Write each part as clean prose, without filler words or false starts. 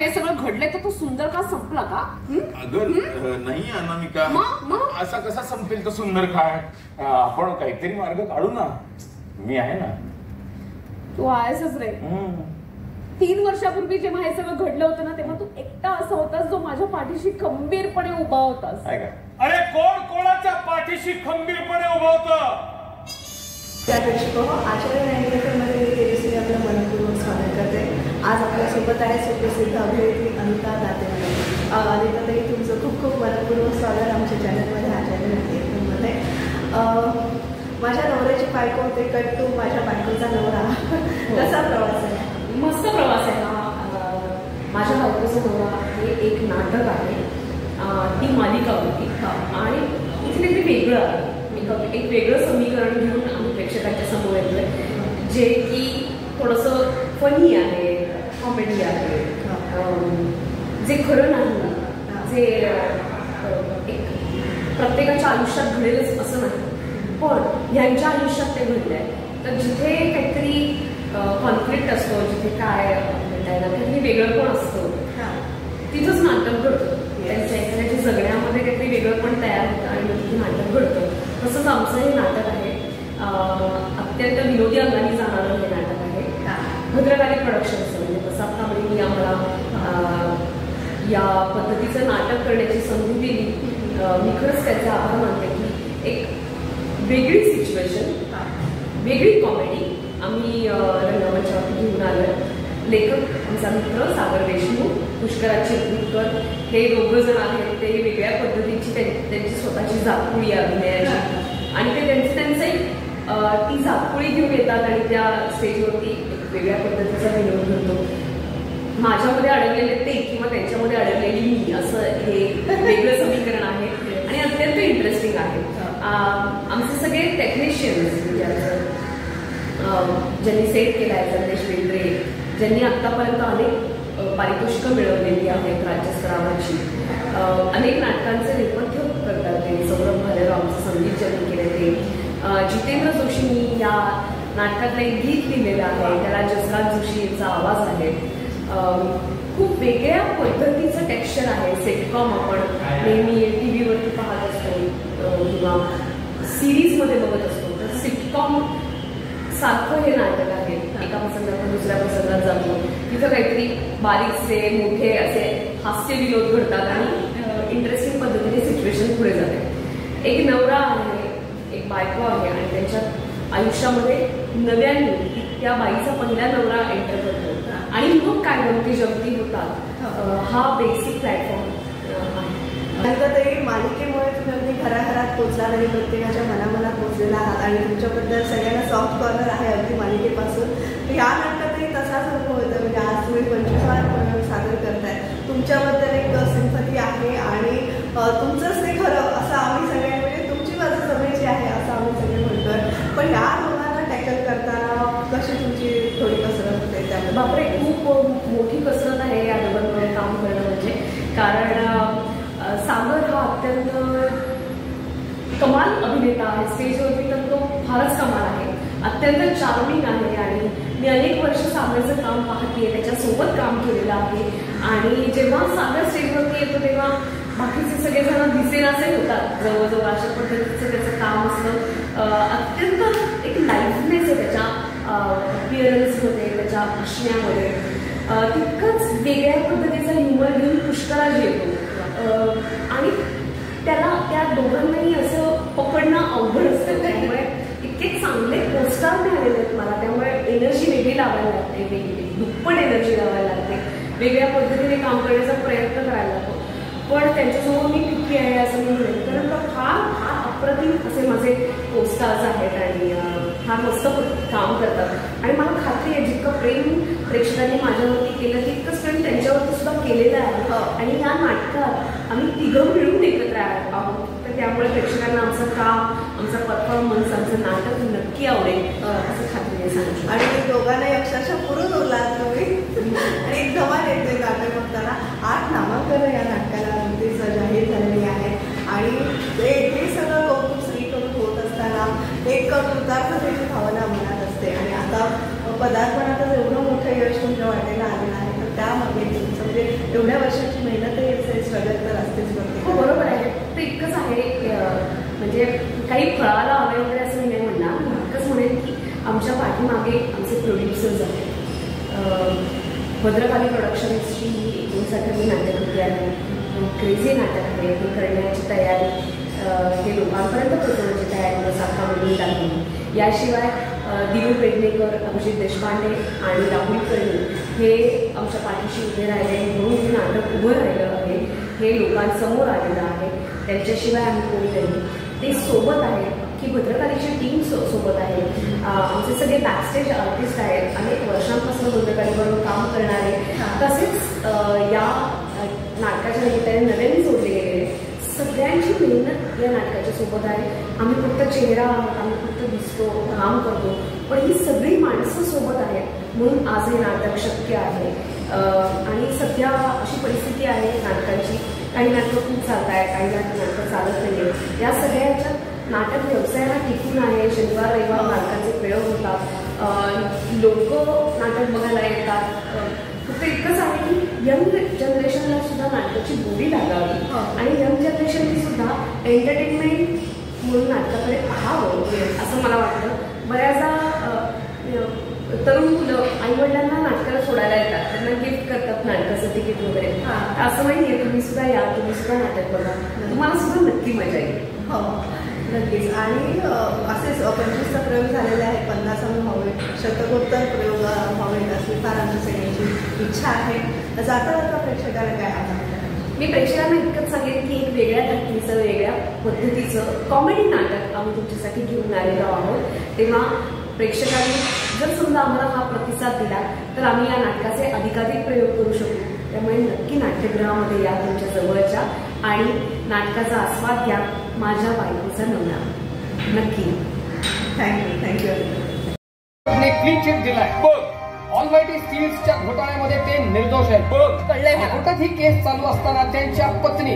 हे सगळं घडलंय तर तो सुंदर का संपला का? अगं नाही अनामिका, असा कसा संपेल तो सुंदर काय? आपण काहीतरी मार्ग काढू ना. मी आहे ना. तू आहेसच रे. 3 वर्षापूर्वी जेव्हा हे सगळं घडलं होतं ना, तेव्हा तू एकटा असा होतास जो माझ्या पाठीशी खंबीरपणे उभा होतास. अरे कोण कोणाच्या पाठीशी खंबीरपणे उभा होतं? त्या प्रेक्षकांनो, आचार्य नाईकमध्ये मी तेजस्वी आपलं मनपूर्वक स्वागत करते. आज आपल्यासोबत आहे सुप्रसिद्ध अभिनेत्री अनिता दाते. अनिताताई, तुमचं खूप खूप मनपूर्वक स्वागत आमच्या चॅनलमध्ये आचार्य नाईकमध्ये. माझ्या नवऱ्याची बायको ते कट टू माझ्या बायकोचा नवरा, कसा प्रवास आहे? मस्त प्रवास आहे हा. माझ्या बायकोचा नवरा हे एक नाटक आहे, ती मालिका होती आणि इथे ते वेगळं आहे. एक वेगळं समीकरण घेऊन आम्ही प्रेक्षकांच्या समोर येतोय, जे की थोडंसं फनी आहे, कॉमेडी आहे, जे खरं नाही, जे एक प्रत्येकाच्या आयुष्यात घडेलच असं नाही, पण ह्यांच्या आयुष्यात ते घडलं आहे. तर जिथे काहीतरी कॉन्फ्लिक्ट असतो, जिथे काय म्हणता येणार काहीतरी वेगळं पण असतं, तिथंच नाटक घडतं. त्यांच्या एखाद्याच्या जगण्यामध्ये काहीतरी वेगळं पण तयार होतं आणि मग तिथे नाटक घडतं. तसंच आमचं हे नाटक आहे. अत्यंत विनोदी अंगाने जाणारं हे नाटक आहे. भद्रकाली प्रोडक्शन्स म्हणजे प्रसाद कांबळेंनी आम्हाला या पद्धतीचं नाटक करण्याची संधी दिली. मी खरंच त्याचे आभार मानते की एक वेगळी सिच्युएशन, वेगळी कॉमेडी आम्ही रंगमंचावरती घेऊन आलोय. लेखक आमचा मित्र सागर देशमुख, पुष्कराज चिरकुटकर हे दोघं जण आहेत. ते वेगळ्या पद्धतीची त्यांची स्वतःची जातकुळी अभिनयाची आणि ते त्यांचे ती जातकुळी घेऊन येतात आणि त्या स्टेजवरती एक वेगळ्या पद्धतीचा विनोद करतो. माझ्यामध्ये अडकलेले ते किंवा त्यांच्यामध्ये अडकलेली मी, असं हे वेगळं समीकरण आहे आणि अत्यंत इंटरेस्टिंग आहे. आमचे सगळे टेक्निशियन्स ज्यांनी सेट केला आहे, संदेश वेंद्रे, ज्यांनी आत्तापर्यंत अनेक पारितोषिकं मिळवलेली आहेत राज्यस्तरावरची, अनेक नाटकांचे नेपथ्य करतात ते. सौरभ भालेराव आमचं संगीत ज्यांनी केलं ते, जितेंद्र जोशींनी या नाटकातलं एक गीत लिहिलेलं आहे, त्याला जसराज जोशी यांचा आवाज आहे. खूप वेगळ्या पद्धतीचं टेक्स्चर आहे. सेटकॉम आपण नेहमी TV वरती पाहत असतो किंवा सिरीजमध्ये बघत असतो, तर सिटकॉम सारखं हे नाटक आहे. एका प्रसंगातून दुसऱ्या प्रसंगात जातो, तिथं काहीतरी बारीकसे मोठे असे हास्य विनोद घडतात आणि इंटरेस्टिंग पद्धतीने सिच्युएशन पुढे जाते. एक नवरा आहे, एक बायको आहे आणि त्यांच्या आयुष्यामध्ये नव्याने त्या बाईचा पहिला नवरा एंटर करतो आणि मग काय गमती जमती होतात. हा बेसिक प्लॅटफॉर्म आहे. नंतर तरी मालिकेमुळे तुम्ही अगदी घराघरात पोचला आणि प्रत्येकाच्या मनामनात पोचलेला आहात आणि तुमच्याबद्दल सगळ्यांना सॉफ्ट कॉर्नर आहे अगदी मालिकेपासून. या नाटकातही तसाच अनुभव होता. म्हणजे आज तुम्ही 25 सादर करताय, तुमच्याबद्दल एक सिंपती आहे आणि तुमचंच ते खरं असं आम्ही सगळे, म्हणजे तुमची बाजू जमेची आहे असं आम्ही सगळे म्हणतोय. पण या दोघांना टॅकल करताना कशी तुमची थोडी कसरत होते? त्यामुळे बापरे, खूप मोठी कसरत आहे या दोघांमध्ये काम करणं. म्हणजे कारण सागर हा अत्यंत कमाल अभिनेता आहे. स्टेजवरती तर तो फारच कमाल आहे, अत्यंत चार्मिंग आहे आणि मी अनेक वर्ष सागरचं काम पाहते, त्याच्यासोबत काम केलेलं आहे. आणि जेव्हा सागर स्टेजवरती येतो तेव्हा बाकीचे सगळेजण दिसेनासे होतात. जवळजवळ अशा पद्धतीचं त्याचं काम असतं. अत्यंत एक लाईफनेस आहे त्याच्या अपिअरन्समध्ये, त्याच्या भाषणामध्ये. तितकंच वेगळ्या पद्धतीचा ह्युमर घेऊन पुष्कराज येतो आणि त्याला त्या दोघांनाही असं पकडणं अवघड असतं. त्यामुळे इतके चांगले पोस्टार मिळालेले आहेत मला, त्यामुळे एनर्जी वेगळी लावायला लागते, वेगळी दुप्पट एनर्जी लावायला लागते, वेगळ्या पद्धतीने काम करण्याचा प्रयत्न करायला लागतो. पण त्यांच्यासमोर मी टिकी आहे असं मी म्हणेन, कारण फार फार अप्रतिम असे माझे पोस्टार्स आहेत आणि फार मस्त काम करतात. आणि मला खात्री आहे जितकं प्रेम प्रेक्षकांनी माझ्यावरती केलं तितकंच प्रेम त्यांच्यावरती सुद्धा केलेलं आहे. आणि या नाटकात आम्ही तिघं मिळून एकत्र आहोत, तर त्यामुळे प्रेक्षकांना आमचं काम, आमचा परफॉर्मन्स, आमचं नाटक नक्की आवडेल असं खात्रीने सांगू. आणि दोघांनाही अक्षरशः पुरून उरलात तुम्ही आणि एक धमाल येते नाटक बघताना. 8 नामांकनं या नाटकाला अगदीच जाहीर झालेली आहे आणि हे सगळं कौतुक स्त्रीकडून होत असताना एक कृतार्थतेची भावना मनात असते. आणि आता पदार्पणातच एवढं मोठं यश तुमच्या वाटेला आलेलं आहे, तर त्यामागे तुमचं म्हणजे भद्रकाली प्रोडक्शन्सची ही 59वी नाट्यकृती आहे. क्रेझी नाटक आहे. हे करण्याची तयारी, हे लोकांपर्यंत पोहोचवण्याची तयारी साखा मिळून लागली. याशिवाय दिनू पेडणेकर, अभिजित देशपांडे आणि राहुल कर्णी हे आमच्या पाठीशी उभे राहिले म्हणून हे नाटक उभं राहिलं आहे. हे लोकांसमोर आलेलं आहे. त्यांच्याशिवाय आम्ही कोणी नाही. ते सोबत आहेत की भद्रकालीची टीम सोबत आहे. आमचे सगळे बॅकस्टेज आर्टिस्ट आहेत. अनेक वर्षांपासून भद्रकालीबरोबर काम करणारे, तसेच या नाटकाच्या निमित्ताने नव्याने जोडले गेलेले सगळ्यांची मेहनत या नाटकाच्या सोबत आहे. आम्ही फक्त चेहरा आहोत, आम्ही फक्त दिसतो, काम करतो, पण ही सगळी माणसं सोबत आहेत म्हणून आज हे नाटक शक्य आहे. आणि सध्या अशी परिस्थिती आहे नाटकांची, काही नाटकं खूप चालत आहे, काही नाटकं चालत नाही आहे. या सगळ्याच्या नाटक व्यवसाय हा टिकून आहे. शनिवार रविवार नाटकाचे प्रयोग होतात, लोक नाटक बघायला येतात. फक्त इतकंच आहे की यंग जनरेशनला सुद्धा नाटकाची गोडी लागावी आणि यंग जनरेशननी सुद्धा एंटरटेनमेंट म्हणून नाटकाकडे पाहावं असं मला वाटतं. बऱ्याचदा तरुण मुलं आईवडिलांना नाटकाला सोडायला येतात, त्यांना गिफ्ट करतात नाटकाचं तिकीट वगैरे. असं नाहीये, तुम्ही सुद्धा या, तुम्ही सुद्धा नाटक बघा, तुम्हाला सुद्धा नक्की मजा येईल. हो नक्कीच. आणि असेच 25चा प्रयोग झालेले आहे, 50 व्हावे, शतकोत्तर प्रयोग व्हावेत अशी फार आमची सगळ्यांची इच्छा आहे. जाता जाता प्रेक्षकाला काय आव्हान? मी प्रेक्षकांना इतकंच सांगेन की एक वेगळ्या टक्कीचं, वेगळ्या पद्धतीचं कॉमेडी नाटक आम्ही तुमच्यासाठी घेऊन आलेलो आहोत. तेव्हा प्रेक्षकांनी जर समजा आम्हाला हा प्रतिसाद दिला तर आम्ही या नाटकाचे अधिकाधिक प्रयोग करू शकू. त्यामुळे नक्की नाट्यगृहामध्ये या तुमच्या जवळच्या आणि नाटकाचा आस्वाद घ्या. माझ्या बायकोचा नवरा. नक्की. थँक्यू. क्लीन चिट दिलाय. ऑलमाइटी स्टील्सच्या घोटाळ्यामध्ये ते निर्दोष आहेत. कोर्टात ही केस चालू असताना त्यांच्या पत्नी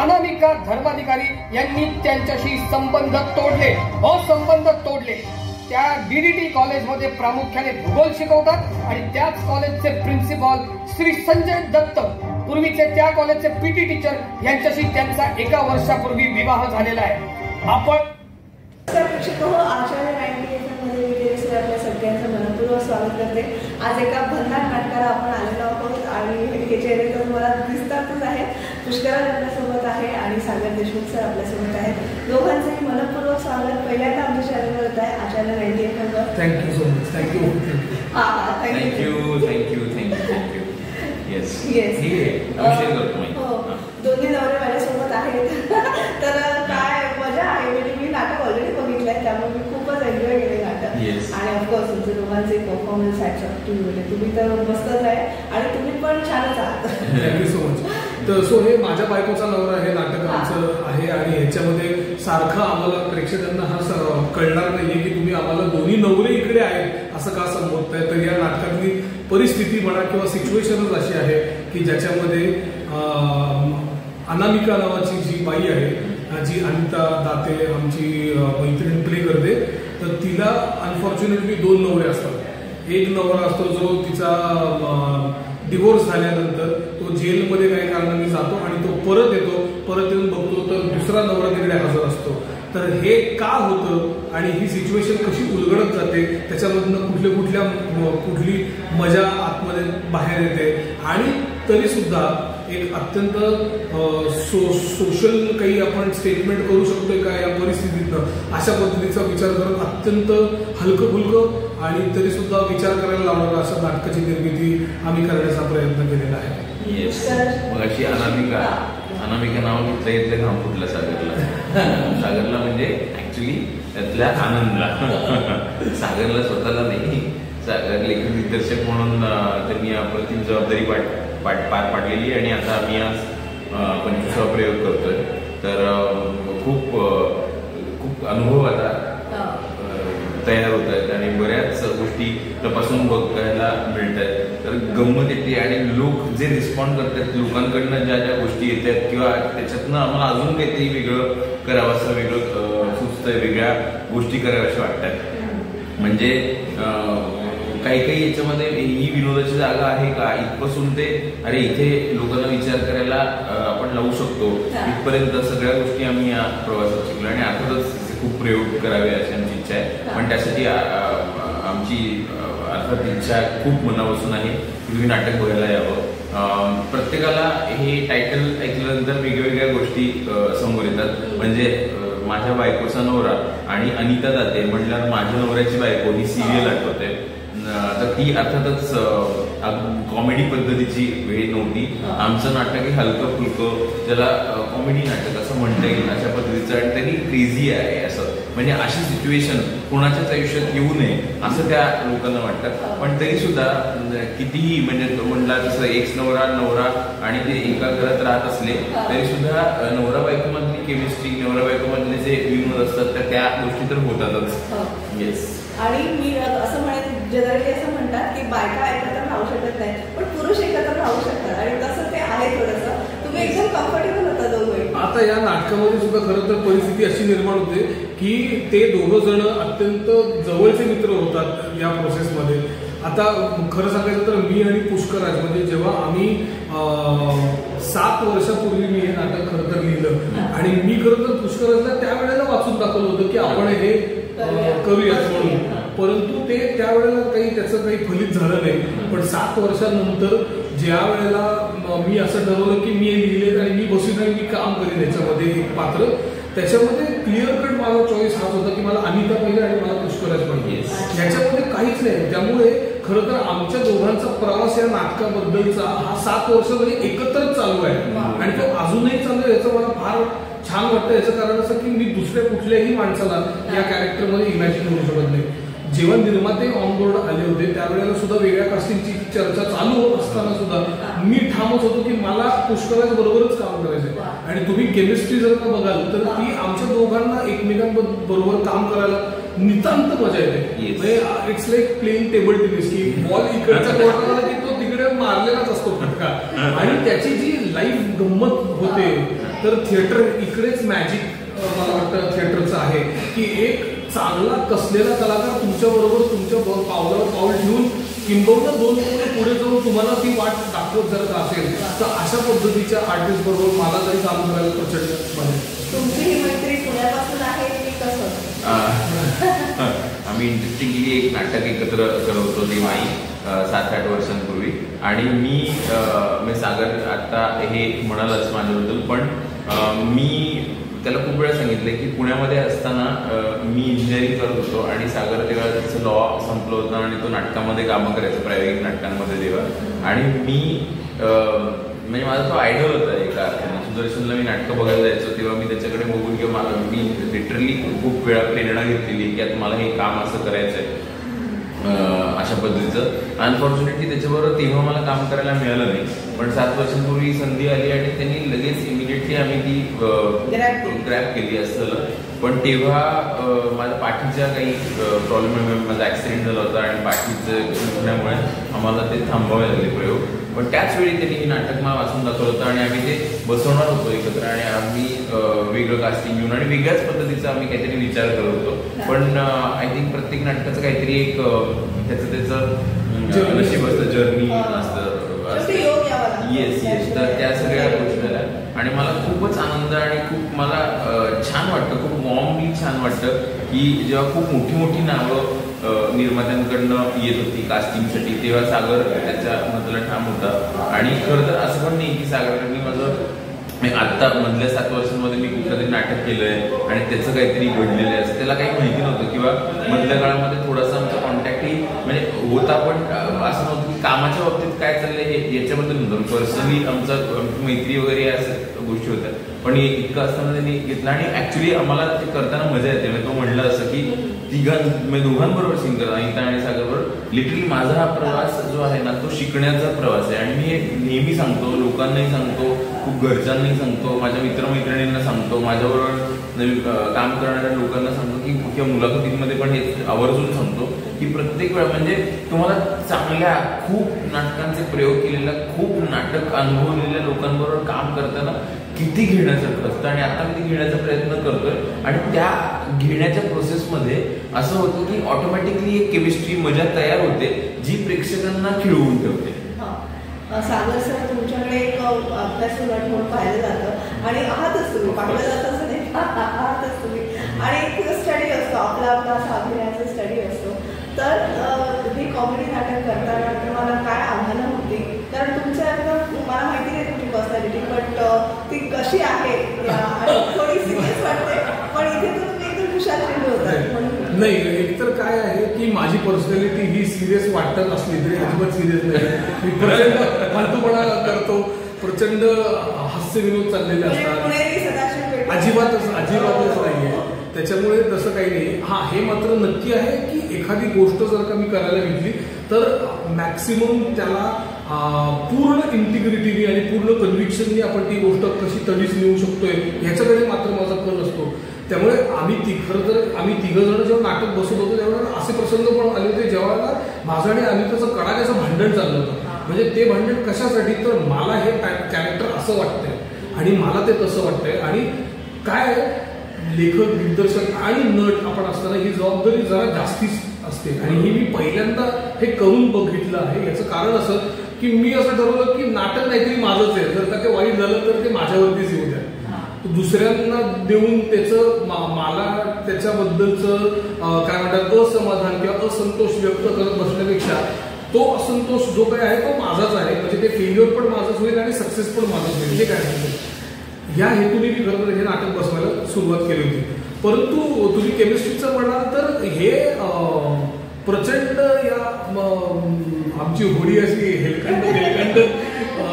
अनामिका धर्माधिकारी यांनी त्यांच्याशी संबंध तोडले. संबंध तोडले. त्या डीडीटी कॉलेजमध्ये प्रामुख्याने भूगोल शिकवतात आणि त्याच कॉलेजचे प्रिन्सिपल श्री संजय दत्त, पूर्वीचे त्या कॉलेजचे पीटी टीचर, यांच्याशी त्यांचा 1 वर्षापूर्वी विवाह झालेला आहे. आपण प्रेक्षक हो, आचार्य 98 मध्ये विजयश्री आपल्या सगळ्यांचं मनपूर्वक स्वागत करते. आज एका भन्नाट नाटकाला आपण आलेलो आहोत आणि हे चेहरे तर मला दिसतातच आहेत. पुष्कराज आपल्यासोबत आहे आणि सागर देशमुख सर आपल्यासोबत आहेत. दोघांचंही मनपूर्वक स्वागत. पहिल्यांदा आमच्या चॅनलवर होत आहे आचार्य 98 वर. Thank you so much. Thank you. Thank you. Yes. दोन्ही नवरे माझ्यासोबत आहेत. तर काय मजा आहे. म्हणजे मी नाटक ऑलरेडी बघितलंय, त्यामुळे मी खूपच एन्जॉय केले नाटक. आणि ऑफकोर्स तुमचे दोघांचे परफॉर्मन्स तुम्ही तर मस्तच आहे आणि तुम्ही पण छानच आहात. Thank you so much. तर सो हे माझ्या बायकोचा नवरा हे नाटक आमचं आहे आणि ह्याच्यामध्ये सारखं आम्हाला प्रेक्षकांना हा कळणार नाहीये की तुम्ही आम्हाला दोन्ही नवरे इकडे आहेत असं का संबोधताय. तर या नाटकातली परिस्थिती म्हणा किंवा सिच्युएशनच अशी आहे की ज्याच्यामध्ये अनामिका नावाची जी बाई आहे, जी अनिता दाते आमची मैत्रीण प्ले करते, तर तिला अनफॉर्च्युनेटली 2 नवरे असतात. एक नवरा असतो जो तिचा डिवोर्स झाल्यानंतर तो जेलमध्ये काही कारणाने जातो आणि तो परत येतो. परत येऊन बघतो तर दुसरा नवरा तिकडे हजर असतो. तर हे का होतं आणि ही सिच्युएशन कशी उलगडत जाते, त्याच्यामधनं कुठली मजा आतमध्ये बाहेर येते आणि तरी सुद्धा एक अत्यंत सोशल काही आपण स्टेटमेंट करू शकतोय का या परिस्थितीतनं, अशा पद्धतीचा विचार करत अत्यंत हलकं फुलकं आणि तरी सुद्धा विचार करायला लावणारं अशा नाटकाची निर्मिती आम्ही करण्याचा प्रयत्न केलेला आहे. येस. मग अशी अनामिका नाव घेतलं घाम फुटलं सागरला म्हणजे ऍक्च्युली त्यातल्या आनंदला. सागरला स्वतःला नाही, सागर लेखक दिग्दर्शक म्हणून त्यांनी अप्रतिम जबाबदारी पार पाडलेली आणि आता आम्ही आज 25वा प्रयोग करतोय. तर खूप अनुभव आता तयार होत आहेत आणि बऱ्याच गोष्टी तपासून बघायला मिळत आहेत. तर गंमत येते आणि लोक जे रिस्पॉन्ड करतात, लोकांकडनं ज्या ज्या गोष्टी येत आहेत किंवा त्याच्यातनं आम्हाला अजून काहीतरी वेगळं करावंसं, वेगळं सुचतंय, वेगळ्या गोष्टी कराव्याशा वाटतात. म्हणजे काही याच्यामध्ये ही विनोदाची जागा आहे का इथपासून ते अरे इथे लोकांना विचार करायला आपण लावू शकतो इथपर्यंत सगळ्या गोष्टी आम्ही या प्रवासात शिकलो आणि अर्थातच खूप प्रयोग करावे अशी आमची इच्छा आहे. पण त्यासाठी आमची अर्थात इच्छा खूप मनापासून आहे की तुम्ही नाटक बघायला यावं. प्रत्येकाला हे टायटल ऐकल्यानंतर वेगवेगळ्या गोष्टी समोर येतात. म्हणजे माझ्या बायकोचा नवरा आणि अनिता दाते म्हटल्यावर माझ्या नवऱ्याची बायको ही सिरियल आठवते. तर ती अर्थातच कॉमेडी पद्धतीची वेळ नव्हती. आमचं नाटक हे हलकं फुलकं, ज्याला कॉमेडी नाटक असं म्हणता येईल अशा पद्धतीचं, आणि तरी क्रेझी आहे असं. म्हणजे अशी सिच्युएशन कोणाच्याच आयुष्यात येऊ नये असं त्या लोकांना वाटतं. पण तरी सुद्धा कितीही म्हणजे म्हणला तसं एक्स नवरा नवरा आणि ते एका घरात राहत असले तरी सुद्धा नवरा बायको मधली केमिस्ट्री, नवरा बायको मधले जे विनोद असतात त्या गोष्टी तर होतातच. येस. आणि मी असं म्हणेन जनरली असं म्हणतात की बायका एकत्र राहू शकत नाही पण पुरुष एकत्र राहू शकतात, आणि तसं ते आहे थोडंसं. तुम्ही एकदम कम्फर्टेबल होता दोघंही. आता या नाटकामध्ये सुद्धा खरं तर परिस्थिती अशी निर्माण होते की ते दोघं जण अत्यंत जवळचे मित्र होतात या प्रोसेसमध्ये. आता खरं सांगायचं तर मी आणि पुष्कराज म्हणजे जेव्हा आम्ही 7 वर्षापूर्वी मी हे नाटक खरं तर लिहिलं, आणि मी खरं तर पुष्कराजला त्यावेळेला वाचून दाखवलं होतं की आपण हे करूयाच म्हणून. परंतु ते त्यावेळेला त्याचं काही फलित झालं नाही. पण 7 वर्षांनंतर ज्या वेळेला मी असं ठरवलं की मी हे लिहिले आणि मी बसून आणि मी काम करीन याच्यामध्ये एक पात्र, त्याच्यामध्ये क्लिअर कट माझा चॉईस हाच होता की मला अनिता पाहिजे आणि मला पुष्कराज पाहिजे. याच्यामध्ये काहीच नाही. त्यामुळे खरं तर आमच्या दोघांचा प्रवास या नाटकाबद्दलचा हा 7 वर्ष म्हणजे एकत्रच चालू आहे, आणि तो अजूनही चालू आहे. याचं मला फार छान वाटतं. याचं कारण असं की मी दुसऱ्या कुठल्याही माणसाला या कॅरेक्टरमध्ये इमॅजिन करू शकत नाही. जेव्हा निर्माते ऑनबोर्ड आले होते त्यावेळेला सुद्धा वेगळ्या कास्टिंगची चर्चा चालू होत असताना सुद्धा मी ठामच होतो की मला पुष्कराज बरोबरच काम करायचंय. आणि तुम्ही केमिस्ट्री जर का बघाल तर ती आमच्या दोघांना एकमेकांबरोबर काम करायला नितांत मजा येते. म्हणजे it's like playing table tennis, की बॉल इकडच्या कोर्टाला की तो तिकडे मारलेलाच असतो फटका. आणि त्याची जी लाईव्ह गंमत होते तर थिएटर इकडेच मॅजिक मला वाटतं थिएटरचं आहे की एक चांगला कसलेला कलाकार तुमच्या बरोबर तुमच्या पावलावर पाऊल ठेवून किंबहुना 2 पुढे जाऊन तुम्हाला ती वाट दाखवत जर का असेल तर अशा पद्धतीच्या आर्टिस्ट बरोबर मला तरी काम करायला प्रचंड म्हणजे. तुमची ही मैत्री पुण्यापासून आहे की कसं? आम्ही इंटरेस्टिंगली एक नाटक एकत्र करत होतो तेव्हाही 7-8 वर्षांपूर्वी. आणि मी सागर आता हे म्हणालच माझ्याबद्दल, पण मी त्याला खूप वेळा सांगितलं की पुण्यामध्ये असताना मी इंजिनिअरिंग करत होतो आणि सागर तेव्हा त्याचं लॉ संपलं होतं आणि तो नाटकामध्ये कामं करायचं प्रायव्हेट नाटकांमध्ये तेव्हा. आणि मी म्हणजे माझा तो आयडॉल होता एका अर्थाने. सुदर्शनला मी नाटकं बघायला जायचो तेव्हा मी त्याच्याकडे बघून किंवा मी लिटरली खूप वेळा प्रेरणा घेतलेली की आता मला हे काम असं करायचं आहे अशा पद्धतीचं. अनफॉर्च्युनेटली त्याच्याबरोबर तेव्हा मला काम करायला मिळालं नाही. पण 7 वर्षांपूर्वी संधी आली आणि त्यांनी लगेच इमिडिएटली आम्ही ती ग्रॅब केली असलं. पण तेव्हा माझ्या पाठीच्या काही प्रॉब्लेम, माझा ॲक्सिडेंट झाला होता आणि पाठीचं दुखण्यामुळे आम्हाला ते थांबवावे लागले प्रयोग. पण त्याच वेळी त्यांनी हे नाटक मला वाचून दाखवलं होतं आणि आम्ही ते बसवणार होतो एकत्र, आणि आम्ही वेगळं कास्टिंग घेऊन आणि वेगळ्याच पद्धतीचा आम्ही काहीतरी विचार करत होतो. पण आय थिंक प्रत्येक नाटकाचं काहीतरी एक त्याचं नशीब असतं, जर्नी असतं. Yes yes. तर त्या सगळ्या गोष्टी झाल्या आणि मला खूपच आनंद आणि खूप मला छान वाटतं, खूप वॉर्मली छान वाटतं की जेव्हा खूप मोठी मोठी नावं निर्मात्यांकडनं येत होती कास्टिंगसाठी तेव्हा सागर त्याच्या मधला ठाम होता. आणि खरं तर असं पण नाही की सागरकडनी माझं आत्ता मधल्या 7 वर्षांमध्ये मी कुठलं तरी नाटक केलंय आणि त्याचं काहीतरी घडलेलं आहे असं त्याला काही माहिती नव्हतं, किंवा मधल्या काळामध्ये थोडासा आमचा कॉन्टॅक्टही म्हणजे होता, पण असं नव्हतं की कामाच्या बाबतीत काय चाललंय हे याच्याबद्दल नव्हतं. पर्सनली आमची मैत्री वगैरे असं गोष्टी होत्या. पण इतकं असताना त्यांनी घेतलं आणि ऍक्च्युली आम्हाला ते करताना मजा येते. म्हणजे तो म्हणलं असं की दोघांबरोबर सीन करत अनिता आणि सागरबरोबर लिटरली माझा हा प्रवास जो आहे ना तो शिकण्याचा प्रवास आहे. आणि मी हे नेहमी सांगतो, लोकांनाही सांगतो, खूप घरच्यांनाही सांगतो, माझ्या मित्रमैत्रिणींना सांगतो, माझ्याबरोबर काम करणाऱ्या लोकांना सांगतो की किंवा मुलाखतींमध्ये पण हे आवर्जून सांगतो की प्रत्येक वेळा म्हणजे तुम्हाला चांगल्या खूप नाटकांचे प्रयोग केलेल्या, खूप नाटक अनुभवलेल्या लोकांबरोबर काम करताना किती घेण्यासारखं असतं. आणि आता मी घेण्याचा प्रयत्न करतोय आणि त्या घेण्याच्या प्रोसेसमध्ये असं होतं की ऑटोमॅटिकली एक केमिस्ट्री मजा तयार होते जी प्रेक्षकांना खिळवून ठेवते. सागर सर तुमच्याकडे एक अभ्यास म्हणून पाहिलं जातं आणि आहातच तुम्ही, पाहिलं जातं असं नाही, आहातच तुम्ही. आणि एक स्टडी असतो आपला असा अभिनयाचा स्टडी असतो. तर हे कॉमेडी नाटक करताना तुम्हाला काय आव्हानं होती? कारण तुमच्या मला माहिती नाही तुमची पर्सनॅलिटी, बट ती कशी आहे आणि थोडी सिरियस वाटते, पण इथे तर तुम्ही एकदम हुशार चेंडू होतात. नाही, एकतर काय आहे की माझी पर्सनॅलिटी ही सिरियस वाटत असली तरी अजिबात सिरियस नाही. मी प्रचंड फालतूपणा करतो, प्रचंड हास्य विनोद चाललेले असतात, अजिबातच नाहीये. त्याच्यामुळे तसं काही नाही. हा, हे मात्र नक्की आहे की एखादी गोष्ट जर का मी करायला घेतली तर मॅक्सिमम त्याला पूर्ण इंटिग्रिटीने आणि पूर्ण कन्व्हिक्शनने आपण ती गोष्ट कशी तडीस नेऊ शकतोय ह्याच्याकडे मात्र माझा कल असतो. त्यामुळे आम्ही तिघं जण जेव्हा नाटक बसत होतो तेव्हा असे प्रसंग पण आले होते जेव्हा माझं आणि अनिताचं कडाक्याचं भांडण चाललं होतं. म्हणजे ते भांडण कशासाठी, तर मला हे कॅरेक्टर असं वाटतंय आणि मला ते तसं वाटतंय. आणि काय लेखक, दिग्दर्शक आणि नट आपण असताना ही जबाबदारी जरा जास्तीच असते. आणि ही मी पहिल्यांदा हे करून बघितलं आहे. याचं कारण असं की मी असं ठरवलं की नाटक नाहीतरी माझंच आहे. जर का ते वाईट झालं तर ते माझ्यावरतीच येऊ द्या. दुसऱ्यांना देऊन त्याचं मला त्याच्याबद्दलचं काय म्हणतात असमाधान किंवा असंतोष व्यक्त करत बसण्यापेक्षा तो असंतोष जो काही आहे तो माझाच आहे. म्हणजे ते फेल्युअर पण माझंच होईल आणि सक्सेस पण माझंच होईल. हे काय या हेतूने मी खरं तर हे नाटक बसवायला सुरुवात केली होती. परंतु तुम्ही केमिस्ट्रीचं म्हणाल तर हे प्रचंड या आमची होडी अशी हेलखंड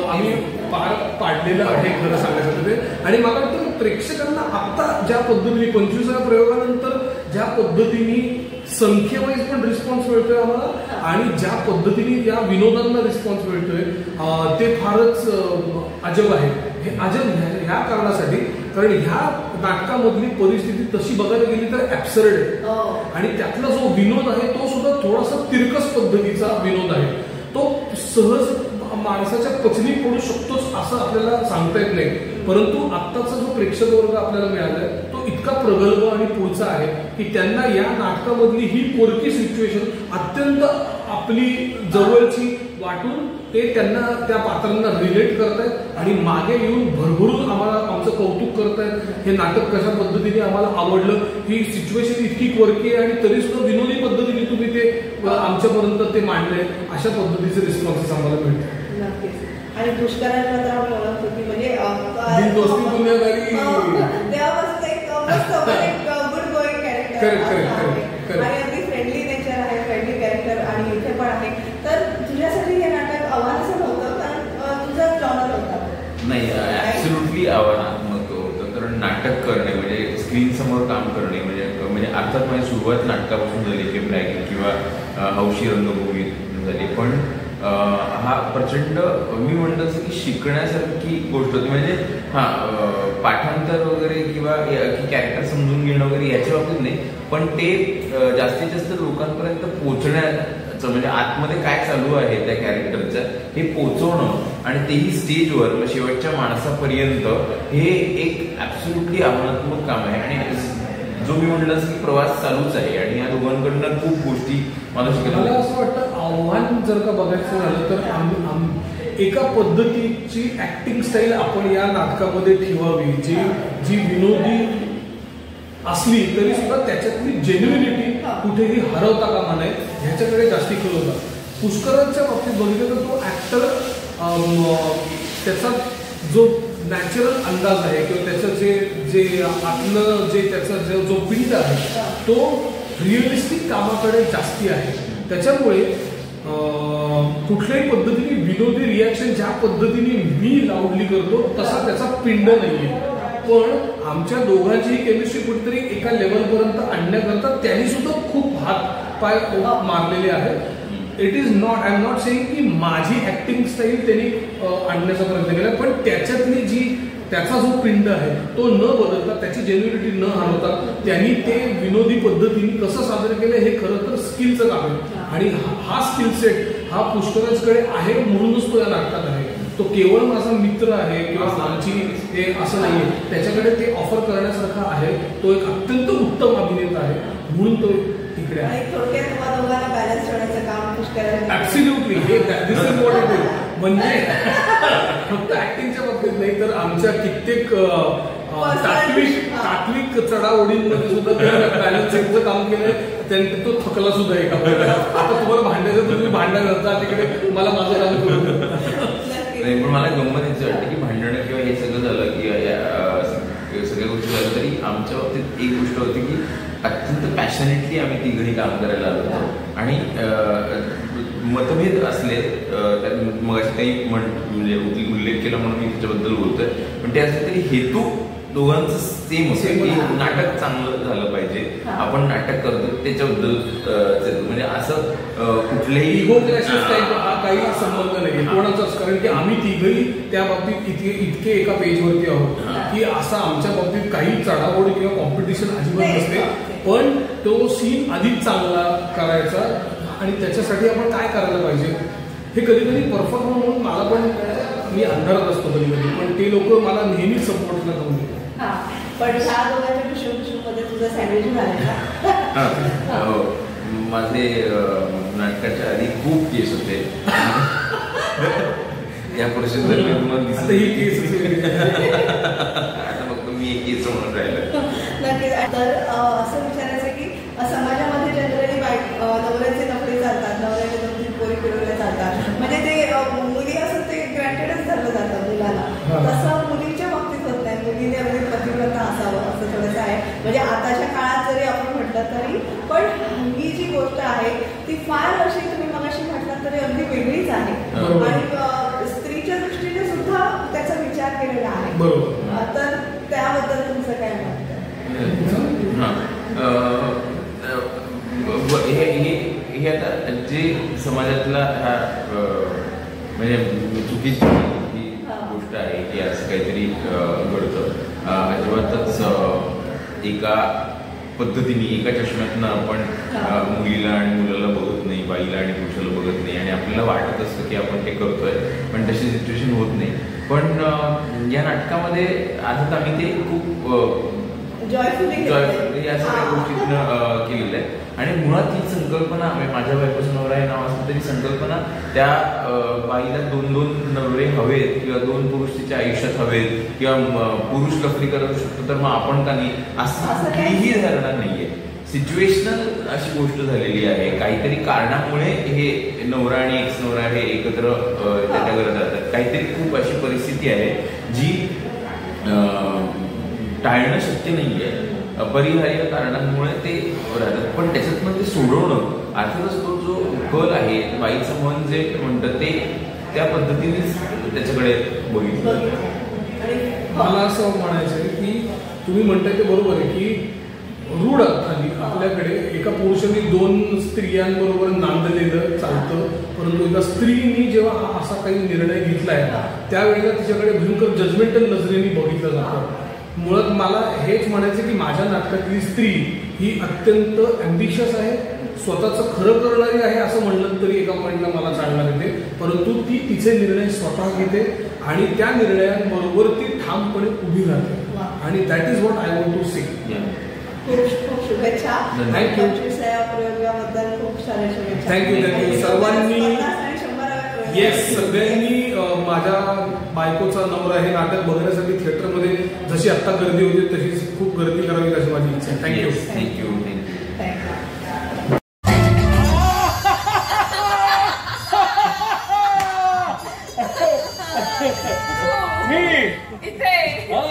आम्ही पार पाडलेलं आहे खरं सांगायचं ते. आणि मला वाटतं प्रेक्षकांना आता ज्या पद्धतीने 25व्या प्रयोगानंतर ज्या पद्धतीने संख्येवाईज पण रिस्पॉन्स मिळतोय आम्हाला आणि ज्या पद्धतीने या विनोदांना रिस्पॉन्स मिळतोय ते फारच अजब आहे. हे अजब ह्या कारणासाठी कारण ह्या नाटकामधली परिस्थिती तशी बघायला गेली तर ऍब्सर्ड आहे. आणि त्यातला जो विनोद आहे तो सुद्धा थोडासा तिरकस पद्धतीचा विनोद आहे. तो सहज माणसाच्या पचनी पडू शकतोच असं आपल्याला सांगता येत नाही. परंतु आत्ताचा जो प्रेक्षक वर्ग आपल्याला मिळालाय तो इतका प्रगल्भ आणि पुढचा आहे की त्यांना या नाटकामधली ही कोरकी सिच्युएशन अत्यंत आपली जवळची वाटून ते त्यांना त्या पात्रांना रिलेट करतायत आणि मागे येऊन भरभरून आम्हाला आमचं कौतुक करतायत. हे नाटक कशा पद्धतीने आम्हाला आवडलं, ही सिच्युएशन इतकी कोरकी आहे आणि तरी सुद्धा विनोदी पद्धतीने तुम्ही ते आमच्यापर्यंत ते मांडलंय, अशा पद्धतीचे रिस्पॉन्सेस आम्हाला मिळतात. आणि पुष्करांना तर आपण ओळखतो की म्हणजे तेव्हापासून एक गुड गोईंग कॅरेक्टर आणि अगदी फ्रेंडली नेचर आहे, फ्रेंडली कॅरेक्टर आणि इथे पण आहे. तर तुझ्यासाठी हे नाटक आव्हानाचं नव्हतं कारण तुझा जॉनर होता? नाही, ऍब्सोल्युटली आव्हानात्मक होतं. कारण नाटक करणे म्हणजे स्क्रीन समोर काम करणे म्हणजे अर्थात माझी सुरुवात नाटकापासून झाली की ब्लॅक किंवा हौशी रंगभूमी झाली. पण हा प्रचंड मी म्हणतो असं की शिकण्यासारखी गोष्ट होती. म्हणजे पाठांतर वगैरे किंवा कॅरेक्टर समजून घेणं वगैरे याच्या बाबतीत नाही, पण ते जास्तीत जास्त लोकांपर्यंत पोहोचण्याचं म्हणजे आतमध्ये काय चालू आहे त्या कॅरेक्टरचं हे पोहोचवणं आणि तेही स्टेजवर शेवटच्या माणसापर्यंत हे एक ऍब्सोल्युटली आव्हानात्मक काम आहे. आणि जो मी म्हणलं की प्रवास चालूच आहे आणि या दोघांकडनं खूप गोष्टी मला शिकायला. मला असं वाटतं आव्हान जर का बघायचं झालं तर एका पद्धतीची ऍक्टिंग स्टाईल आपण या नाटकामध्ये ठेवावी जी विनोदी असली तरी सुद्धा त्याच्यातली जेन्युइनिटी कुठेही हरवता कामा नये ह्याच्याकडे जास्ती कल होता. पुष्करांच्या बाबतीत बघितलं तर तो ऍक्टर त्याचा जो नॅचरल अंदाज आहे किंवा त्याचं जे आतलं जे त्याचा जो पिंड आहे तो रिअलिस्टिक कामाकडे जास्ती आहे. त्याच्यामुळे कुठल्याही पद्धतीने विनोदी रिॲक्शन ज्या पद्धतीने मी लाऊडली करतो तसा त्याचा पिंड नाहीये. पण आमच्या दोघांचीही केमिस्ट्री कुठेतरी एका लेवलपर्यंत आणण्याकरता त्यांनी सुद्धा खूप हात पाय मारलेले आहेत. It is not, I am not saying की माझी ऍक्टिंग स्टाईल त्यांनी आणण्याचा प्रयत्न केला, पण त्याच्यातली त्याचा जो पिंड आहे तो न बदलता त्याची जेन्युइनिटी न हरवता त्यांनी ते विनोदी पद्धतीने कसं सादर केलं हे खरं तर स्किलचं काम आहे. आणि हा स्किल सेट हा पुष्कराजकडे आहे म्हणूनच तो या नाटकात आहे. तो केवळ माझा मित्र आहे किंवा आमची ते असं नाहीये, त्याच्याकडे ते ऑफर करण्यासारखं आहे. तो एक अत्यंत उत्तम अभिनेता आहे म्हणून तो तिकडे आहे. ऍब्सोल्युटली हे दिस इज व्हॉट इट इज. म्हणजे फक्त ऍक्टिंगच्या बाबतीत नाही तर आमच्या कित्येक तात्विक चढाओढींमध्ये सुद्धा बॅलन्सिंगचं काम केलंय त्यांनी. तो थकला सुद्धा एका आता तुम्हाला भांडायचं तुम्ही भांडण करता तिकडे मला माझं काम करून नाही. पण मला गंमत याची वाटते की भांडणं किंवा हे सगळं झालं किंवा सगळ्या गोष्टी झाल्या तरी आमच्या बाबतीत एक गोष्ट होती की अत्यंत पॅशनेटली आम्ही तिघही काम करायला आलो होतो. आणि मतभेद असले मग अशी काही म्हणजे उल्लेख केला म्हणून मी त्याच्याबद्दल बोलतोय. पण ते असले तरी हेतू दोघांचं सेम होतं की नाटक चांगलं झालं पाहिजे. आपण नाटक करतो त्याच्याबद्दल म्हणजे असं कुठल्याही इगो क्लॅशेस हा काही संबंध नाही कोणाचाच. कारण की आम्ही तिघही त्या बाबतीत इतके एका पेजवरती आहोत की असं आमच्या बाबतीत काही चढाओढ किंवा कॉम्पिटिशन अजिबात नसते. पण तो सीन अधिक चांगला करायचा आणि त्याच्यासाठी आपण काय करायला पाहिजे हे कधी कधी परफॉर्म म्हणून मला पण मी अंधारात असतो कधी कधी. पण ते लोक मला नेहमीच सपोर्टला करून देतात. पण ह्या दोघांच्या मध्ये तुझं सँडविच झालं हो. माझे नाटकाच्या आधी खूप केस होते. या परिस्थितीत ही केस आता फक्त मी एक केस म्हणून राहिलं. नक्कीच. तर असं विचारायचं की समाजामध्ये जनरली नवऱ्याचे नफरे चालतात, नवऱ्याचे 2-3 पोरी फिरवल्या चालतात. म्हणजे ते मुली असं ते ग्रँटेडच धरलं जातं मुलाला. तसं मुलीच्या बाबतीत होत नाही. मुलीने अगदी पतिव्रता असावं असं थोडंसं आहे. म्हणजे आताच्या काळात जरी आपण म्हटलं तरी पण ही जी गोष्ट आहे ती फार अशी तुम्ही मगाशी म्हटलं तरी अगदी वेगळीच आहे. आणि स्त्रीच्या दृष्टीने सुद्धा त्याचा विचार केलेला आहे. तर त्याबद्दल तुमचं काय मत? हे आता जे समाजातला हा म्हणजे चुकीची ही गोष्ट आहे की असं काहीतरी घडतं. अजिबातच एका पद्धतीने एका चष्म्यातनं आपण मुलीला आणि मुलाला बघत नाही, बाईला आणि पुरुषाला बघत नाही. आणि आपल्याला वाटत असतं की आपण ते करतोय पण तशी सिच्युएशन होत नाही. पण या नाटकामध्ये आता आम्ही ते खूप जॉयफुली या सगळ्या गोष्टीतनं केलेलं आहे. आणि मुळात ही संकल्पना माझ्या बायकोचं नवरा हे नाव असलं तरी संकल्पना त्या बाईला 2-2 नवरे हवेत किंवा 2 पुरुष तिच्या आयुष्यात हवेत किंवा पुरुष नोकरी करू शकतो तर मग आपण का नाही असं काहीही धारणा नाहीये. सिच्युएशनल अशी गोष्ट झालेली आहे. काहीतरी कारणामुळे हे नवरा आणि एक्स नवरा हे एकत्र त्याच्या घरात जातात. काहीतरी खूप अशी परिस्थिती आहे जी टाळणं शक्य नाहीये. अपरिहार्य कारणांमुळे ते राहतात. पण त्याच्यातनं ते सोडवणं अर्थातच तो जो कल आहे बाईचं मन जे म्हणतं ते त्या पद्धतीनेच त्याच्याकडे बघितलं. मला असं म्हणायचं आहे की तुम्ही म्हणताय ते बरोबर आहे की रूढ अर्थाने आपल्याकडे एका पुरुषाने 2 स्त्रियांबरोबर नांदलेलं चालतं. परंतु एका स्त्रीनी जेव्हा हा असा काही निर्णय घेतलाय त्यावेळेला तिच्याकडे भयंकर जजमेंटल नजरेने बघितलं जातं. मुळात मला हेच म्हणायचं की माझ्या नाटकातली स्त्री ही अत्यंत ॲम्बिशियस आहे, स्वतःचं खरं करणारी आहे असं म्हणलं तरी एका पॉईंटला मला चालणार येते. परंतु ती तिचे निर्णय स्वतः घेते आणि त्या निर्णयांबरोबर ती ठामपणे उभी राहते. आणि that is what I want to say. खूप शुभेच्छा. थँक्यू. प्रयोगाबद्दल खूप साऱ्या शुभेच्छा. थँक्यू सर्वांनी. येस, सगळ्यांनी माझ्या बायकोचा नवरा हे नाटक बघण्यासाठी थिएटरमध्ये जशी आत्ता गर्दी होती तशीच खूप गर्दी करावी अशी माझी इच्छा आहे. थँक्यू. थँक्यू.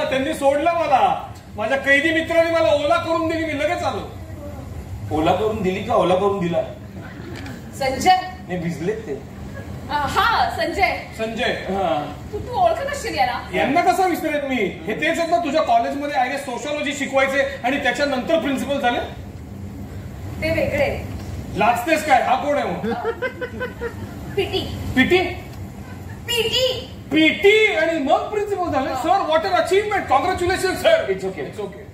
त्यांनी सोडलं मला. माझ्या कैदी मित्राने मला ओला करून दिली. मी लगेच आलो. ओला करून दिली का ओला करून दिला? संजय नाही भिजलेत ते. हा संजय. तू ओळखत असशील याला. यांना कसं विसरेन मी? हे तेच आहेत ना तुझ्या कॉलेजमध्ये आय गेस सोशॉलॉजी शिकवायचे आणि त्याच्यानंतर प्रिन्सिपल झाले. ते वेगळे. लाजतेस काय? हा कोण आहे? पीटी. पीटी. पीटी. पीटी आणि मग प्रिन्सिपल झाले. Sir what an achievement. Congratulation sir. It's okay. It's okay.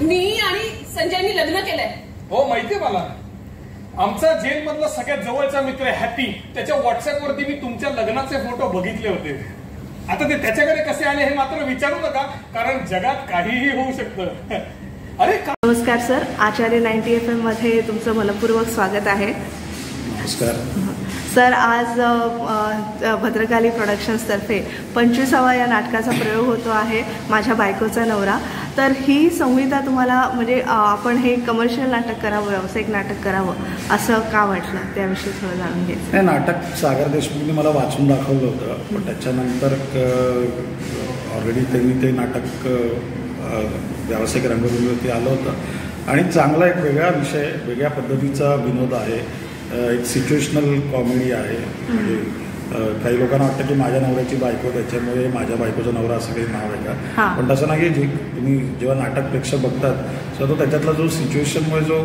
मी आणि संजयनी लग्न केलंय. हो माहितीये मला. आमचा जेलमधला सगळ्यात जवळचा मित्र हॅपी त्याच्या व्हॉट्सअपवरती मी तुमच्या लग्नाचे फोटो बघितले होते. आता ते त्याच्याकडे कसे आले हे मात्र विचारू नका कारण जगात काहीही होऊ शकतं. अरे नमस्कार सर. आचार्य 90 FM मध्ये तुमचं मनपूर्वक स्वागत आहे. नमस्कार सर, आज भद्रकाली प्रोडक्शन्सतर्फे 25वा या नाटकाचा प्रयोग होतो आहे, माझ्या बायकोचा नवरा. तर ही संहिता तुम्हाला म्हणजे आपण हे कमर्शियल नाटक करावं, व्यावसायिक नाटक करावं असं का वाटलं, त्याविषयी थोडं जाणून घ्यायचं. हे नाटक सागर देशमुखने मला वाचून दाखवलं होतं, पण त्याच्यानंतर ऑलरेडी त्यांनी ते नाटक व्यावसायिक रंगभूमीवरती आलं होतं आणि चांगला एक वेगळा विषय, वेगळ्या पद्धतीचा विनोद आहे, एक सिच्युएशनल कॉमेडी आहे. म्हणजे काही लोकांना वाटतं की माझ्या नवऱ्याची बायको, त्याच्यामुळे माझ्या बायकोचा नवरा असं काही नाव आहे का, पण तसं नाही. जे तुम्ही जेव्हा नाटक प्रेक्षक बघतात तो त्याच्यातला जो सिच्युएशनमुळे जो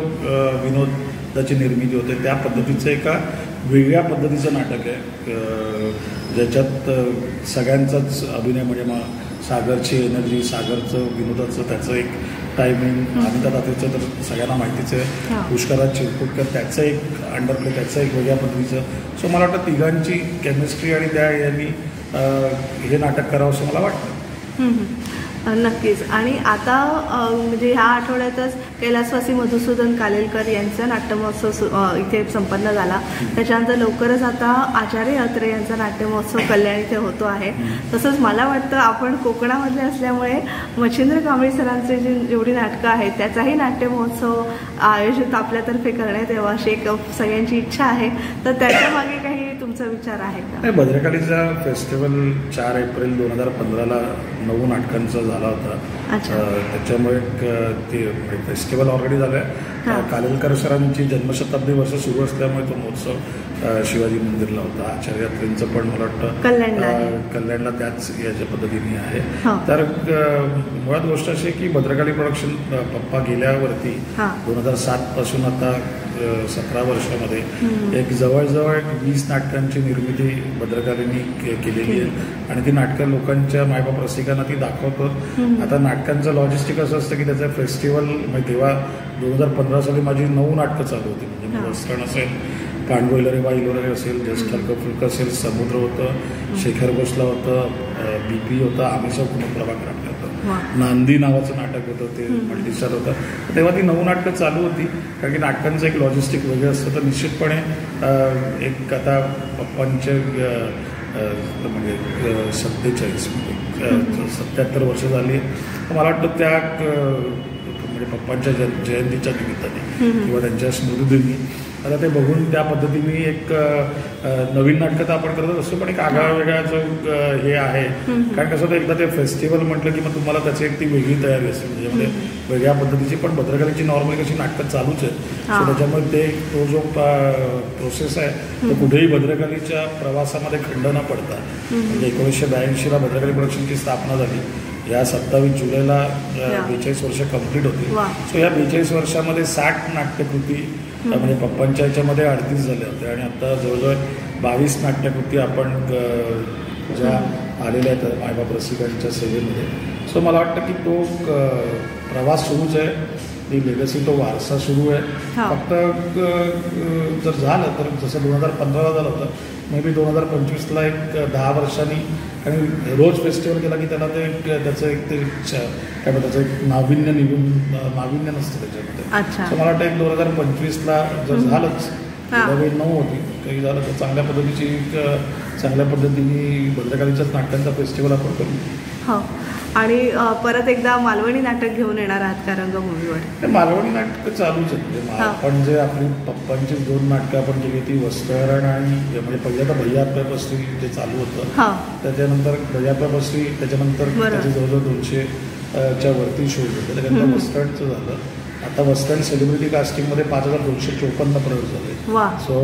विनोदाची निर्मिती होते त्या पद्धतीचं एका वेगळ्या पद्धतीचं नाटक आहे, ज्याच्यात सगळ्यांचाच अभिनय. म्हणजे मग सागरची एनर्जी, सागरचं विनोदाचं, त्याचं एक टायमिंग, अनिता दातेचं तर सगळ्यांना माहितीच आहे, पुष्कराज चिरकुटकर त्याचं एक अंडरप्ले, त्याचं एक वेगळ्या पद्धतीचं. सो मला वाटतं तिघांची केमिस्ट्री आणि त्या यांनी हे नाटक करावं असं मला वाटतं. नक्कीच. आणि आता म्हणजे ह्या आठवड्यातच कैलासवासी मधुसूदन कालेलकर यांचा नाट्यमहोत्सव इथे संपन्न झाला. त्याच्यानंतर लवकरच आता आचार्य अत्रे यांचा नाट्यमहोत्सव कल्याण इथे होतो आहे. तसंच मला वाटतं आपण कोकणामधले असल्यामुळे मच्छिंद्र कांबळी सरांचे जेवढी नाटकं आहेत त्याचाही नाट्यमहोत्सव आयोजित आपल्यातर्फे करण्यात यावा अशी एक सगळ्यांची इच्छा आहे. तर त्याच्यामागे काही तुमचा विचार आहे का? भद्रकालीचा फेस्टिवल 4 एप्रिल 2015ला 9 नाटकांचा झाला होता. त्याच्यामुळे ते फेस्टिवल ऑलरेडी झालं आहे. कालेलकर सरांची जन्मशताब्दी वर्ष सुरू असल्यामुळे तो महोत्सव शिवाजी मंदिरला होता. आचार्य अत्रेंचं पण मला वाटतं कल्याणला त्याच याच्या पद्धतीने आहे. तर मुळात गोष्ट अशी आहे की भद्रकाली प्रोडक्शन पप्पा गेल्यावरती 2007 पासून आता 17 वर्षामध्ये एक जवळजवळ 20 नाटकांची निर्मिती भद्रकालींनी केलेली आहे आणि ती नाटकं लोकांच्या मायबाप रसिकांना ती दाखवतो. आता नाटकांचं लॉजिस्टिक असं असतं की त्याचं फेस्टिवल म्हणजे तेव्हा 2015 साली माझी 9 नाटकं चालू होती. म्हणजे वस्त्रण असेल, पांडवलरे बाईलोरे असेल, जस्ट हलकं फुलकं असेल, समुद्र होतं, शेखर भोसला होतं, BP होतं, आम्ही सब प्रभाकर होतं, नांदी नावाचं नाटक होतं, ते मल्टीस्टार होतं. तेव्हा ती 9 नाटकं चालू होती. कारण की नाटकांचं एक लॉजिस्टिक वेगळं असतं. तर निश्चितपणे एक आता पप्पांचे म्हणजे 47 म्हणजे 77 वर्ष झाली. तर मला वाटतं त्या म्हणजे पप्पांच्या जयंतीच्या निमित्ताने किंवा त्यांच्या स्मृतिदिनी आता ते बघून त्या पद्धतीने एक नवीन नाटकं तर आपण करत असतो, पण एक आगळा वेगळा जो हे आहे. कारण कसं होतं, एकदा ते फेस्टिवल म्हटलं की मग तुम्हाला त्याची एक ती वेगळी तयारी असते, त्याच्यामध्ये वेगळ्या पद्धतीची. पण भद्रकालीची नॉर्मली कशी नाटकं चालूच आहेत, सो त्याच्यामुळे ते तो जो प्रोसेस आहे तो कुठेही भद्रकालीच्या प्रवासामध्ये खंड न पडता. म्हणजे 1982ला भद्रकाली प्रोडक्शनची स्थापना झाली. या 27 जुलैला 42 वर्ष कंप्लीट होती. सो या 42 वर्षामध्ये 60 नाट्यकृती म्हणजे पप्पांच्या ह्याच्यामध्ये 38 झाल्या होत्या आणि आता जवळजवळ 22 नाट्यकृती आपण ज्या आलेल्या आहेत मायबाप रसिकांच्या सेवेमध्ये. सो मला वाटतं की तो प्रवास सुरूच आहे, ती लेगसी, तो वारसा सुरू आहे. फक्त जर झालं तर जसं 2015ला झालं होतं, मे बी 2025ला एक 10 वर्षांनी आणि रोज फेस्टिवल केला की त्याला ते त्याचं एक ते काय म्हणतात त्याचं एक नाविन्य नसतं त्याच्यामध्ये. सो मला वाटतं एक 2025ला जर झालंच, त्यावेळी 9 होती, काही झालं तर चांगल्या पद्धतीने भद्रकालीच्याच नाटकांचा फेस्टिवल आपण करू. आणि परत एकदा मालवणी नाटक घेऊन येणार आहात का रंगभूमीवर? मालवणी नाटकं चालूच आहेत. म्हणजे आपण जे आपली पप्पांची 2 नाटकं आपण केली ती वस्त्रण आणि म्हणजे पहिल्या तर भैयाप्पा बसरी जे चालू होतं, त्याच्यानंतर भैयाप्पा बसरी, त्याच्यानंतर त्याचे जवळजवळ 200च्या वरती शो होते. त्याच्यानंतर वस्त्रणचं झालं. आता वस्त्रण सेलिब्रिटी कास्टिंगमध्ये 5254 प्रयोग झाले. सो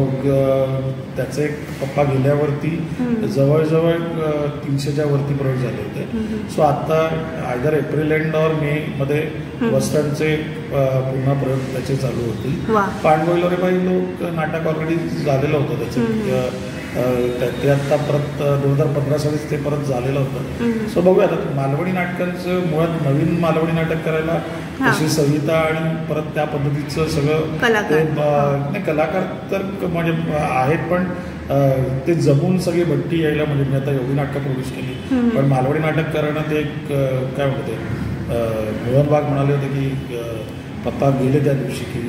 त्याचे एक पप्पा गेल्यावरती जवळजवळ 300च्या वरती प्रयोग झाले होते. सो आता आयदर एप्रिल एंड और मे मध्ये वस्त्रणचे पुन्हा प्रयोग त्याचे चालू होतील. पांडवलरे बाई लोक नाटक ऑलरेडी झालेलं होतं त्याचं, ते आता परत 2015 सालीच ते परत झालेलं होतं. सो बघूया आता मालवणी नाटकांचं मुळात नवीन मालवणी नाटक करायला तशी संहिता आणि परत त्या पद्धतीचं सगळं कलाकार तर म्हणजे आहेत, पण ते जमून सगळी भट्टी यायला म्हणजे मी आता एवढी नाटकं प्रोड्यूस केली, पण मालवणी नाटक करणं ते एक काय म्हणते मोहन बाग म्हणाले होते की पप्पा गेले त्या दिवशी की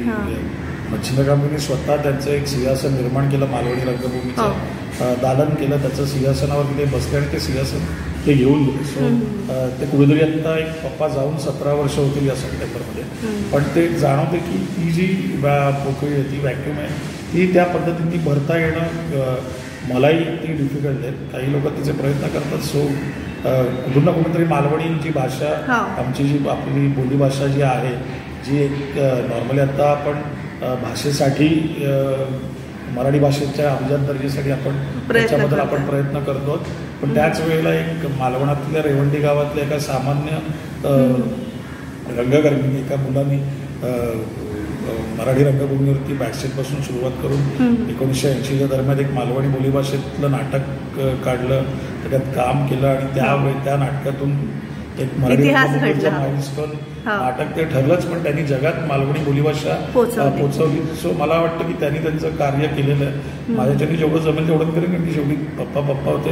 चित्रकारांनी स्वतः त्यांचं एक सिंहासन निर्माण केलं, मालवणी रंगभूमीचं दालन केलं, त्याचं सिंहासनावर ते बसले आणि ते सिंहासन ते घेऊन गेले. सो ते कुठेतरी आता एक पप्पा जाऊन 17 वर्ष होतील या सप्टेंबरमध्ये. पण ते जाणवते की ती जी पोकळी आहे, ती व्हॅक्यूम आहे, ती त्या पद्धतीने भरता येणं मलाही ती डिफिकल्ट आहे. काही लोक तिचे प्रयत्न करतात. सो कुठून ना कुठेतरी मालवणी जी भाषा, आमची जी आपली बोलीभाषा जी आहे, जी एक नॉर्मली आता आपण भाषेसाठी मराठी भाषेच्या अभिजात दर्जासाठी आपण त्याच्याबद्दल आपण प्रयत्न करतो. पण त्याच वेळेला एक मालवणातल्या रेवंडी गावातल्या एका सामान्य रंगकर्मी एका मुलांनी मराठी रंगभूमीवरती बॅकस्टेजपासून सुरुवात करून 1980च्या दरम्यान एक मालवणी बोलीभाषेतलं नाटक काढलं, त्याच्यात काम केलं आणि त्या नाटकातून एक मराठी माइलस्टोन नाटक ते ठरलंच. पण त्यांनी जगात मालवणी बोलीभाषा पोचवली. सो मला वाटतं की त्यांनी त्यांचं कार्य केलेलं आहे. माझ्याच्यानी जेवढं जमेल तेवढं करेन, कारण की शेवटी पप्पा होते.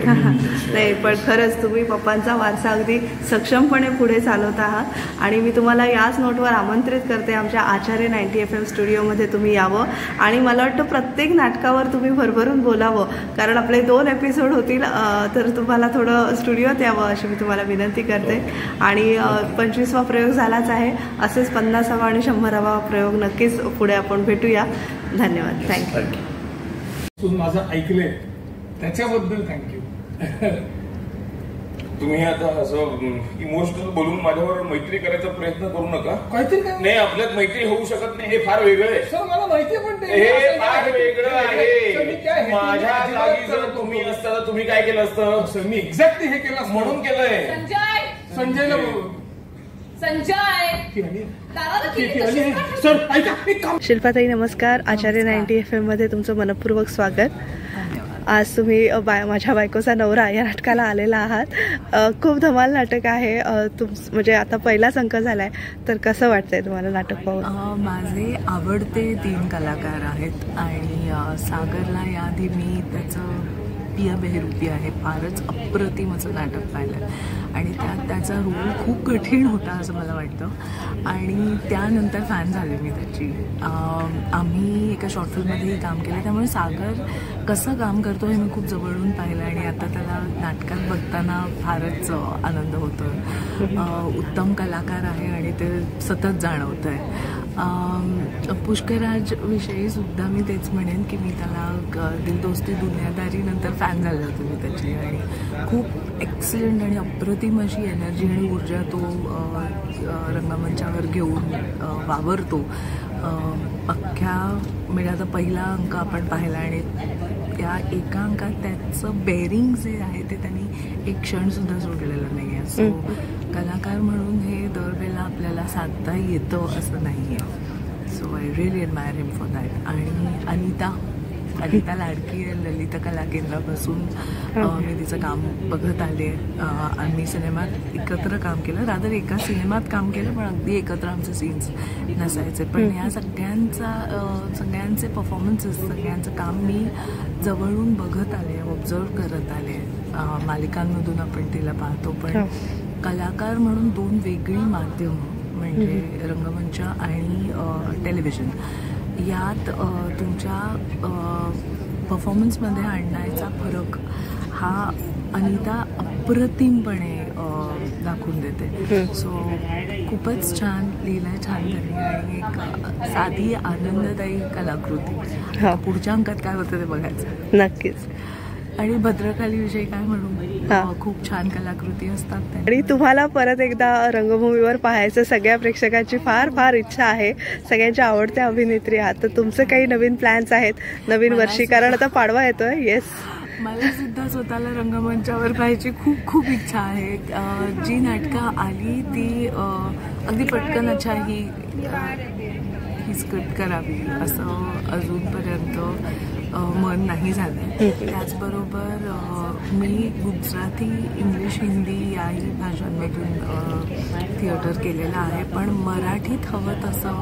नाही, पण खरंच तुम्ही पप्पांचा वारसा अगदी सक्षमपणे पुढे चालवत आहात आणि मी तुम्हाला याच नोटवर आमंत्रित करते आमच्या आचार्य 90 FM स्टुडिओमध्ये तुम्ही यावं आणि मला वाटतं प्रत्येक नाटकावर तुम्ही भरभरून बोलावं, कारण आपले 2 एपिसोड होतील, तर तुम्हाला थोडं स्टुडिओत यावं अशी मी तुम्हाला विनंती करते. आणि 25वा प्रयोग झालाच आहे, असेच 50वा आणि 100वा प्रयोग नक्कीच पुढे आपण भेटूया. धन्यवाद. थँक्यू. माझं ऐकलंय त्याच्याबद्दल थँक्यू. तुम्ही आता असं इमोशनल बोलून माझ्यावर मैत्री करायचा प्रयत्न करू नका. काहीतरी काय नाही, आपल्यात मैत्री होऊ शकत नाही. हे फार वेगळं आहे सर, मला माहिती आहे. पण हे फार वेगळं आहे. माझ्या जागी जर तुम्ही असता तर तुम्ही काय केलं असतं? सर, मी एक्झॅक्टली हे केलं म्हणून केलंय. संजयला बोलू. शिल्पाताई नमस्कार. आचार्य 90 FM मध्ये तुमचं मनपूर्वक स्वागत. आज तुम्ही माझ्या बायकोचा नवरा या नाटकाला आलेला आहात. खूप धमाल नाटक आहे. म्हणजे आता पहिलाच अंक झालाय, तर कसं वाटतंय तुम्हाला नाटक पाहून? माझे आवडते 3 कलाकार आहेत आणि सागरला याआधी मी त्याचं पिया बेहरूपी आहे, फारच अप्रतिम असं नाटक पाहिलं आणि त्याचा रोल खूप कठीण होता असं मला वाटतं आणि त्यानंतर फॅन झाले मी त्याची. आम्ही एका शॉर्ट फिल्ममध्येही काम केलं, त्यामुळे सागर कसं काम करतो हे मी खूप जवळून पाहिलं आणि आता त्याला नाटकात बघताना फारच आनंद होतो. उत्तम कलाकार आहे आणि ते सतत जाणवतं आहे. पुष्कराज विषयी सुद्धा मी तेच म्हणेन की मी त्याला दिल दोस्ती दुनियादारी नंतर फॅन झाले होते मी त्याची आणि खूप एक्सलंट आणि अप्रतिम अशी एनर्जी आणि ऊर्जा तो रंगमंचावर घेऊन वावरतो. अख्ख्या म्हणजे आता पहिला अंक आपण पाहिला आणि त्या एका अंकात त्याचं बेरिंग जे आहे ते त्यांनी एक क्षणसुद्धा सोडलेलं नाही आहे. सो कलाकार म्हणून हे दरवेळेला आपल्याला साधता येतं असं नाही आहे. So I really admire him for that. आणि अनिता लाडकी ललित कला केंद्रापासून मी तिचं काम बघत आले. आम्ही सिनेमात एकत्र काम केलं, रादर एका सिनेमात काम केलं, पण अगदी एकत्र आमचे सीन्स नसायचे. पण ह्या सगळ्यांचे परफॉर्मन्सेस, सगळ्यांचं काम मी जवळून बघत आले, ऑब्झर्व करत आले. मालिकांमधून आपण तिला पाहतो, पण कलाकार म्हणून 2 वेगळी माध्यमं म्हणजे रंगमंच आणि टेलिव्हिजन यात तुमच्या परफॉर्मन्समध्ये आणण्याचा फरक हा अनिता अप्रतिमपणे दाखवून देते. सो खूपच छान लिहिलंय, छान त्यांनी आणि एक साधी आनंददायी कलाकृती. पुढच्या अंकात काय होतं ते बघायचं नक्कीच. आणि भद्रकालीविषयी काय म्हणू, खूप छान कलाकृती असतात. आणि तुम्हाला परत एकदा रंगभूमीवर पाहायचं सगळ्या प्रेक्षकांची फार फार इच्छा आहे. सगळ्यांच्या आवडत्या अभिनेत्री आहात, तर तुमचे काही नवीन प्लॅन्स आहेत नवीन वर्षी, कारण आता पाडवा येतोय. येस, मला सुद्धा स्वतःला रंगमंचावर पाहायची खूप खूप इच्छा आहे. जी नाटकं आली ती अगदी पटकन अच्छा ही स्क्रिप्ट करावी असं अजूनपर्यंत मन नाही झालं. त्याचबरोबर मी गुजराती, इंग्लिश, हिंदी याही भाषांमधून थिएटर केलेलं आहे, पण मराठीत हवं तसं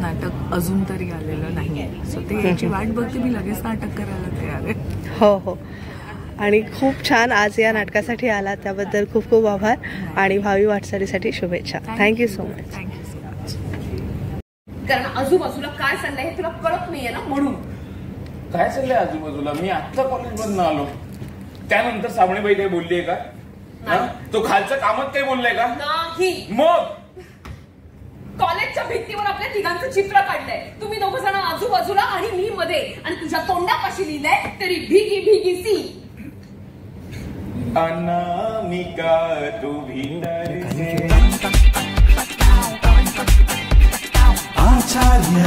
नाटक अजून तरी आलेलं नाही आहे. सो ते याची वाट बघते मी, लगेच नाटक करायला तयार आहे. हो हो. आणि खूप छान आज या नाटकासाठी आला, त्याबद्दल खूप खूप आभार आणि भावी वाटचालीसाठी शुभेच्छा. Thank you so much. Thank you so much. कारण आजूबाजूला काय चाललंय हे तुला कळत नाहीये ना म्हणून. काय चाललंय आजूबाजूला? मी आत्ता कॉलेजमधून आलो. त्यानंतर सावणीबाई काही बोललीये का? तो खालचं कामच काही बोललाय का? नाही. मग कॉलेजच्या भिंतीवर आपल्या तिघांचं चित्र काढलंय. तुम्ही दोघं जण आजूबाजूला आणि मी मध्ये, आणि तुझ्या तोंडापाशी लिहिलंय तरी भीगी भीगी सी. अनामिका तू भीतर आचार्य